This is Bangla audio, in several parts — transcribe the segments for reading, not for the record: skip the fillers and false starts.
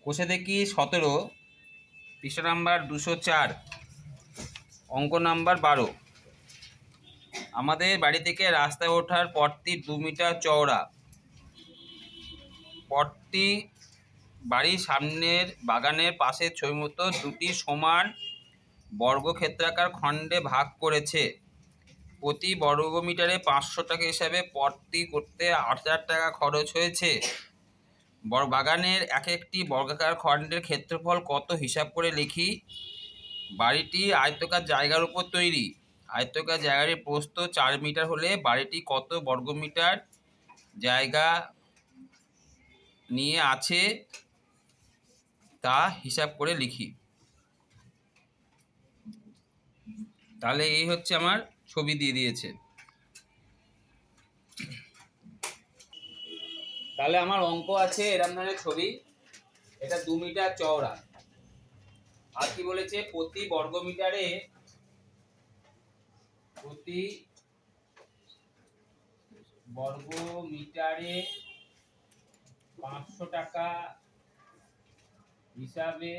কোষে দেখি 17, পৃষ্ঠা নাম্বার 204, অঙ্ক নাম্বার 12। আমাদের বাড়ি থেকে রাস্তায় ওঠার পথটি 2 মিটার চওড়া। পথটি বাড়ির সামনের বাগানের পাশের ছবি মতো দুটি সমান বর্গক্ষেত্রাকার খণ্ডে ভাগ করেছে। প্রতি বর্গমিটারে 500 টাকা হিসাবে পথটি করতে 8,000 টাকা খরচ হয়েছে। বাগানের এক একটি বর্গাকার খণ্ডের ক্ষেত্রফল কত হিসাব করে লিখি। বাড়িটি আয়তাকার জায়গার উপর তৈরি। আয়তাকার জায়গাটির প্রস্থ 4 মিটার হলে বাড়িটি কত বর্গমিটার জায়গা নিয়ে আছে তা হিসাব করে লিখি। তাহলে এই হচ্ছে আমার ছবি দিয়ে দিয়েছে। তাহলে আমার অঙ্ক আছে এরকম ধরনের ছবি, এটা 2 মিটার চওড়া। আর কি বলেছে, প্রতি বর্গমিটারে 500 টাকা হিসাবে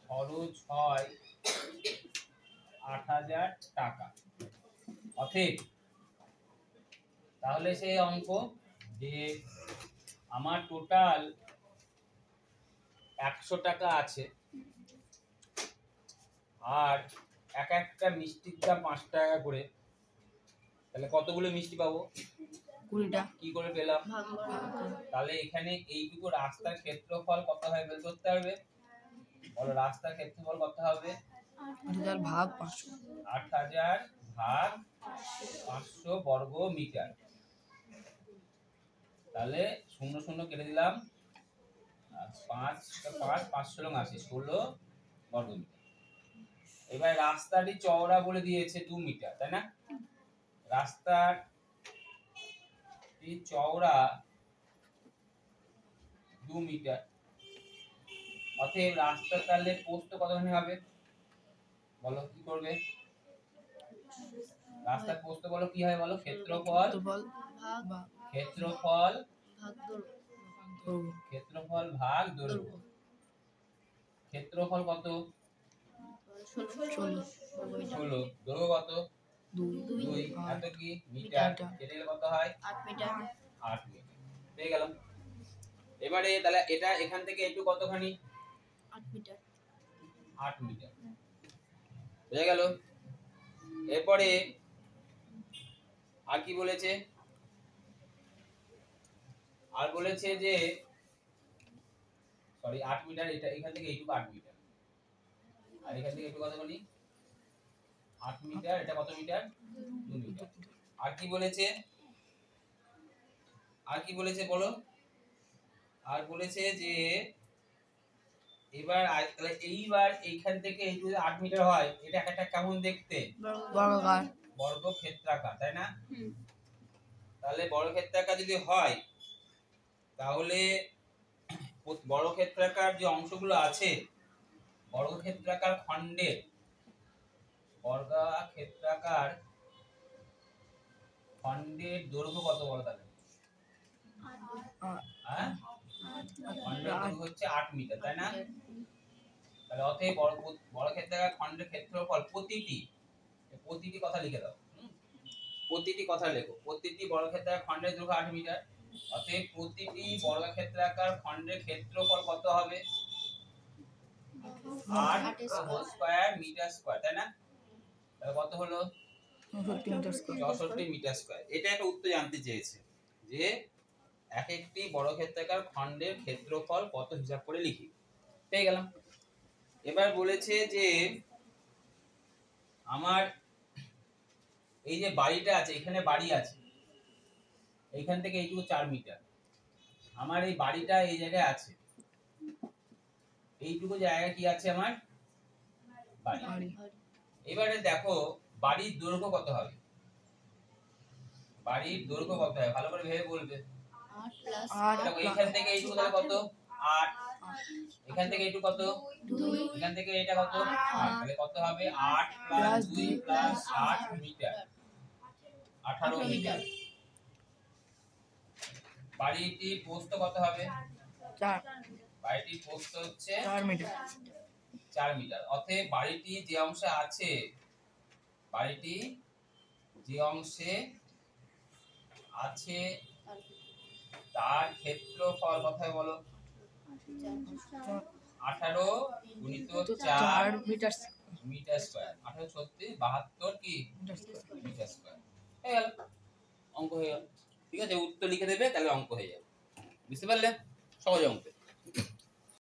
খরচ হয় 8,000 টাকা। অতএব তাহলে সেই অঙ্ক যে আমার টোটাল 100 টাকা আছে, আর এক একটা মিষ্টির দাম 5 টাকা করে, তাহলে কতগুলো মিষ্টি পাবো? 20টা। কি করে পেলাম? তাহলে এখানে এইটুকু রাস্তার ক্ষেত্রফল কত হয় বের করতে হবে। বলো, রাস্তার ক্ষেত্রফল কত হবে? 8,000 ভাগ 500। 8,000 ভাগ 500 বর্গ মিটার। তাহলে 0 0 কেটে দিলাম, 5 5 500 লং আসে 16 বর্গ মিটার। এবার রাস্তাটি চওড়া বলে দিয়েছে 2 মিটার, তাই না? রাস্তাটি চওড়া 2 মিটার। অতএব রাস্তার তাহলে প্রস্থ কতখানি হবে বলো, কি করবে? রাস্তার প্রস্থ বলো কি হয় বলো? ক্ষেত্রফল ভাগ দৈর্ঘ্য। ক্ষেত্রফল কত? 16। দৈর্ঘ্য কত? 2। এত কি মিটার, কেটে গেলে কত হয়? 8 মিটার। 8 মিটার পেয়ে গেলাম। এবারে তাহলে এটা এখান থেকে একটু কতখানি? 8 মিটার। 8 মিটার হয়ে গেল। এরপরে আর কি বলেছে? আর বলেছে যে সরি 8 মিটার, এটা এখান থেকে এইটুকু 8 মিটার, আর এখান থেকে একটু কতখানি? 8 মিটার। এটা কত মিটার? 2 মিটার। আর কি বলেছে? আর কি বলেছে বলো? আর বলেছে যে এবার তাহলে এইবার এইখান থেকে এই যদি 8 মিটার হয়, এটা একটা কেমন দেখতে? বর্গাকার। বর্গক্ষেত্রাকার, তাই না? তাহলে বর্গক্ষেত্রাকার যদি হয়, তাহলে বর্গক্ষেত্রাকার যে অংশগুলো আছে, বর্গক্ষেত্রাকার খণ্ডের দৈর্ঘ্য কত বলো তাহলে? হ্যাঁ, খণ্ডের দৈর্ঘ্য হচ্ছে 8 মিটার, তাই না? তাহলে অতএব বর্গক্ষেত্রাকার খণ্ডের ক্ষেত্রফল প্রতিটি কথা লিখে দাও। প্রতিটি কথা লেখো। প্রতিটি বর্গক্ষেত্রাকার খণ্ডের দৈর্ঘ্য 8 মিটার। অতএব প্রতিটি বর্গক্ষেত্রাকার খণ্ডের ক্ষেত্রফল কত হবে? 8 স্কয়ার মিটার স্কয়ার, তাই না? তাহলে কত হলো? 64 মিটার স্কয়ার। 64 metre square. এটা একটা উত্তর জানতে চেয়েছে যে এক একটি বর্গক্ষেত্রাকার খণ্ডের ক্ষেত্রফল কত হিসাব করে লিখি। পেয়ে গেলাম। এবার বলেছে যে আমার এই যে বাড়িটা আছে, এখানে বাড়ি আছে, এইখান থেকে এইটুকু 4 মিটার। আমার এই বাড়িটা এই জায়গায় আছে, এইটুকু জায়গা কি আছে আমার? বাড়ি। এবারে দেখো বাড়ির দৈর্ঘ্য কত হবে? বাড়ির দৈর্ঘ্য কত হবে ভালো করে ভেবে বলবে। 8 দেখো এখান থেকে এইটুকু তাহলে কত? 8। এখান থেকে এইটুকু কত? 2। এখান থেকে এটা কত? 8। তাহলে কত হবে? 8 + 2 + 8 মিটার, 18 মিটার। বাড়িটির প্রস্থ কত হবে? 4। বাড়িটির প্রস্থ হচ্ছে 4 মিটার। 4 মিটার। অতএব বাড়িটি যে অংশে আছে, বাড়িটি যে অংশে আছে তার ক্ষেত্রফল কথায় বলো 18 গুণিত 4 4 মিটার মিটার স্কয়ার। 18 36 72 কি মিটার স্কয়ার। Metre square. হয়ে গেল, অঙ্ক হয়ে গেল। ঠিক আছে, উত্তর লিখে দেবে, তাহলে অঙ্ক হয়ে যাবে। বুঝতে পারলে? সহজ অঙ্ক।